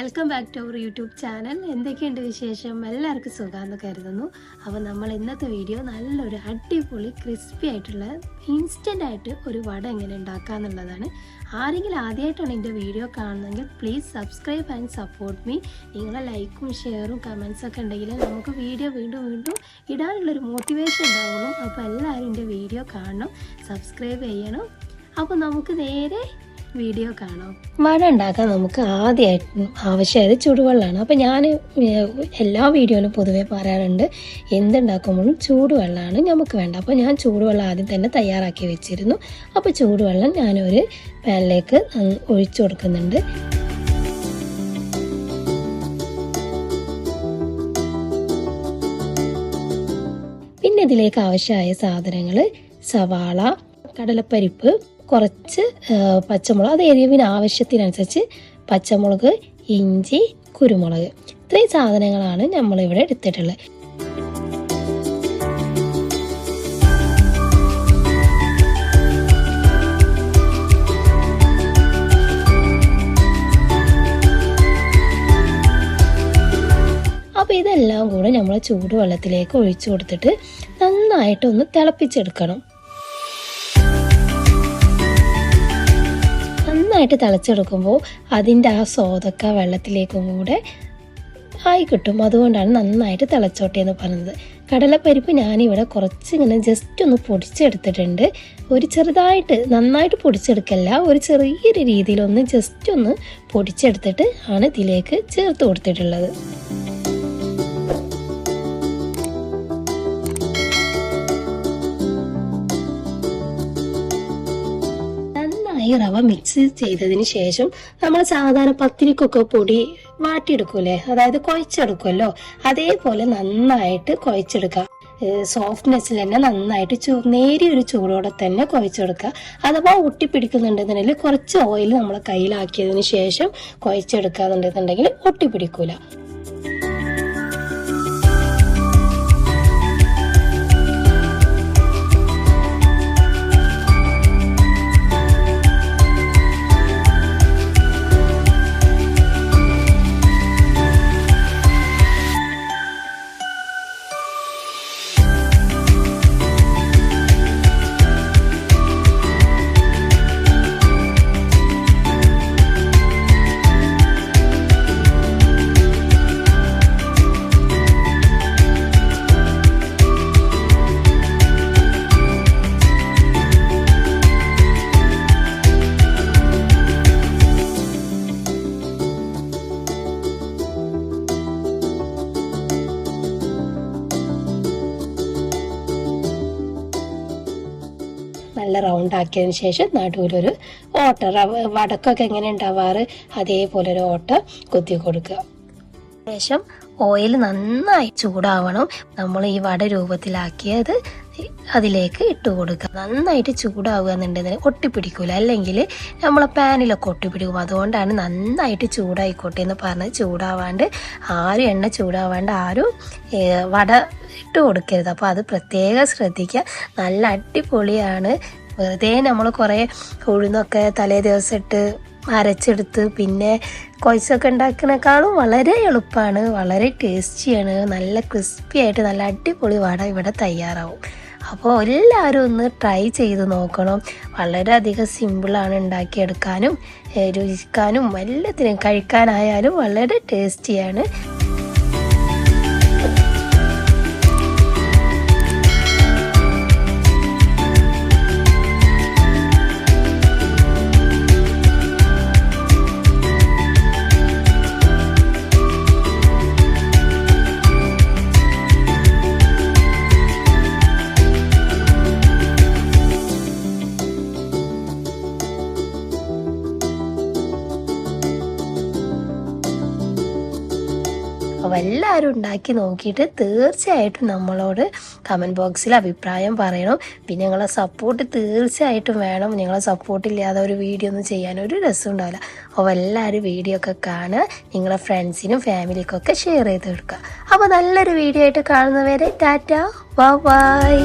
Welcome back to our YouTube channel. എന്തൊക്കെയുണ്ട് വിശേഷം? എല്ലാവർക്കും സുഖമാണെന്ന് കരുതുന്നു. അപ്പോൾ നമ്മൾ ഇന്നത്തെ വീഡിയോ നല്ലൊരു അടിപൊളി ക്രിസ്പി ആയിട്ടുള്ള ഇൻസ്റ്റൻ്റ് ആയിട്ട് ഒരു വട എങ്ങനെ ഉണ്ടാക്കാന്നുള്ളതാണ്. ആരെങ്കിലും ആദ്യമായിട്ടാണ് എൻ്റെ വീഡിയോ കാണുന്നതെങ്കിൽ please subscribe and support me. നിങ്ങളെ ലൈക്കും ഷെയറും കമൻസൊക്കെ ഉണ്ടെങ്കിൽ നമുക്ക് വീഡിയോ വീണ്ടും ഇടാനുള്ളൊരു മോട്ടിവേഷൻ ഉണ്ടാവുള്ളൂ. അപ്പോൾ എല്ലാവരും എൻ്റെ വീഡിയോ കാണണം, സബ്സ്ക്രൈബ് ചെയ്യണം. അപ്പോൾ നമുക്ക് നേരെ വീഡിയോ കാണാം. വട ഉണ്ടാക്കാൻ നമുക്ക് ആദ്യമായിട്ട് ആവശ്യമായത് ചൂടുവെള്ളമാണ്. അപ്പോൾ ഞാൻ എല്ലാ വീഡിയോയിലും പൊതുവേ പറയാറുണ്ട്, എന്തുണ്ടാക്കുമ്പോഴും ചൂടുവെള്ളമാണ് നമുക്ക് വേണ്ട. അപ്പോൾ ഞാൻ ചൂടുവെള്ളം ആദ്യം തന്നെ തയ്യാറാക്കി വെച്ചിരുന്നു. അപ്പോൾ ചൂടുവെള്ളം ഞാനൊരു പാനിലേക്ക് ഒഴിച്ചു കൊടുക്കുന്നുണ്ട്. പിന്നെ ഇതിലേക്ക് ആവശ്യമായ സാധനങ്ങൾ സവാള, കടലപ്പരിപ്പ്, കുറച്ച് പച്ചമുളക്, അത് എരിവിന് ആവശ്യത്തിനനുസരിച്ച് പച്ചമുളക്, ഇഞ്ചി, കുരുമുളക്, ഇത്രയും സാധനങ്ങളാണ് നമ്മളിവിടെ എടുത്തിട്ടുള്ളത്. അപ്പോൾ ഇതെല്ലാം കൂടെ നമ്മൾ ചൂടുവെള്ളത്തിലേക്ക് ഒഴിച്ചു കൊടുത്തിട്ട് നന്നായിട്ടൊന്ന് തിളപ്പിച്ചെടുക്കണം. നന്നായിട്ട് തിളച്ചെടുക്കുമ്പോൾ അതിൻ്റെ ആ സ്വാദൊക്കെ വെള്ളത്തിലേക്കും കൂടെ ആയി കിട്ടും. അതുകൊണ്ടാണ് നന്നായിട്ട് തിളച്ചോട്ടെ എന്ന് പറയുന്നത്. കടലപ്പരിപ്പ് ഞാനിവിടെ കുറച്ച് ഇങ്ങനെ ജസ്റ്റ് ഒന്ന് പൊടിച്ചെടുത്തിട്ടുണ്ട്. ഒരു ചെറുതായിട്ട് നന്നായിട്ട് പൊടിച്ചെടുക്കല്ല, ഒരു ചെറിയൊരു രീതിയിലൊന്ന് ജസ്റ്റ് ഒന്ന് പൊടിച്ചെടുത്തിട്ട് ആണ് ഇതിലേക്ക് ചേർത്ത് കൊടുത്തിട്ടുള്ളത്. ഈ റവ മിക്സ് ചെയ്തതിന് ശേഷം നമ്മൾ സാധാരണ പത്തിരിക്കൊക്കെ പൊടി വാട്ടിയെടുക്കൂലേ, അതായത് കുഴച്ചെടുക്കുമല്ലോ, അതേപോലെ നന്നായിട്ട് കുഴച്ചെടുക്കുക. സോഫ്റ്റ്നെസ്സിൽ തന്നെ നന്നായിട്ട് നേരിയൊരു ചൂടോടെ തന്നെ കുഴച്ചെടുക്കുക. അഥവാ ഒട്ടിപ്പിടിക്കുന്നുണ്ടെന്നുണ്ടെങ്കിൽ കുറച്ച് ഓയിൽ നമ്മൾ കയ്യിലാക്കിയതിന് ശേഷം കുഴച്ചെടുക്കാന്നുണ്ടെന്നുണ്ടെങ്കിൽ ഒട്ടിപ്പിടിക്കൂല. നല്ല റൗണ്ട് ആക്കിയതിന് ശേഷം നടുവിലൊരു ഓട്ട, വടക്കൊക്കെ എങ്ങനെ ഉണ്ടാവാറ് അതേപോലെ ഒരു ഓട്ട കുത്തി കൊടുക്കുക. ശേഷം ഓയിൽ നന്നായി ചൂടാവണം. നമ്മൾ ഈ വട രൂപത്തിലാക്കിയത് അതിലേക്ക് ഇട്ട് കൊടുക്കുക. നന്നായിട്ട് ചൂടാവുക എന്നുണ്ടെങ്കിൽ ഒട്ടിപ്പിടിക്കൂല, അല്ലെങ്കിൽ നമ്മളെ പാനിലൊക്കെ ഒട്ടിപ്പിടിക്കും. അതുകൊണ്ടാണ് നന്നായിട്ട് ചൂടായിക്കോട്ടെ എന്ന് പറഞ്ഞത്. ചൂടാവാണ്ട് എണ്ണ ചൂടാവാണ്ട് വട ഇട്ട് കൊടുക്കരുത്. അപ്പോൾ അത് പ്രത്യേകം ശ്രദ്ധിക്കുക. നല്ല അടിപൊളിയാണ്. വെറുതെ നമ്മൾ കുറേ ഉഴുന്നൊക്കെ തലേ ദിവസം ഇട്ട് അരച്ചെടുത്ത് പിന്നെ കുഴച്ചൊക്കെ ഉണ്ടാക്കുന്നതിനേക്കാളും വളരെ എളുപ്പമാണ്, വളരെ ടേസ്റ്റിയാണ്. നല്ല ക്രിസ്പി ആയിട്ട് നല്ല അടിപൊളി വട ഇവിടെ തയ്യാറാവും. അപ്പോൾ എല്ലാവരും ഒന്ന് ട്രൈ ചെയ്ത് നോക്കണം. വളരെയധികം സിമ്പിളാണ് ഉണ്ടാക്കിയെടുക്കാനും രുചിക്കാനും എല്ലാത്തിനും കഴിക്കാനായാലും വളരെ ടേസ്റ്റിയാണ്. അപ്പോൾ എല്ലാവരും ഉണ്ടാക്കി നോക്കിയിട്ട് തീർച്ചയായിട്ടും നമ്മളോട് കമൻറ്റ് ബോക്സിൽ അഭിപ്രായം പറയണം. പിന്നെ നിങ്ങളെ സപ്പോർട്ട് തീർച്ചയായിട്ടും വേണം. നിങ്ങളെ സപ്പോർട്ടില്ലാതെ ഒരു വീഡിയോ ഒന്നും ചെയ്യാനൊരു രസം ഉണ്ടാവില്ല. അപ്പോൾ എല്ലാവരും വീഡിയോ ഒക്കെ കാണുക, നിങ്ങളെ ഫ്രണ്ട്സിനും ഫാമിലിക്കൊക്കെ ഷെയർ ചെയ്ത് കൊടുക്കുക. അപ്പോൾ നല്ലൊരു വീഡിയോ ആയിട്ട് കാണുന്നവരെ ടാറ്റ, ബൈ.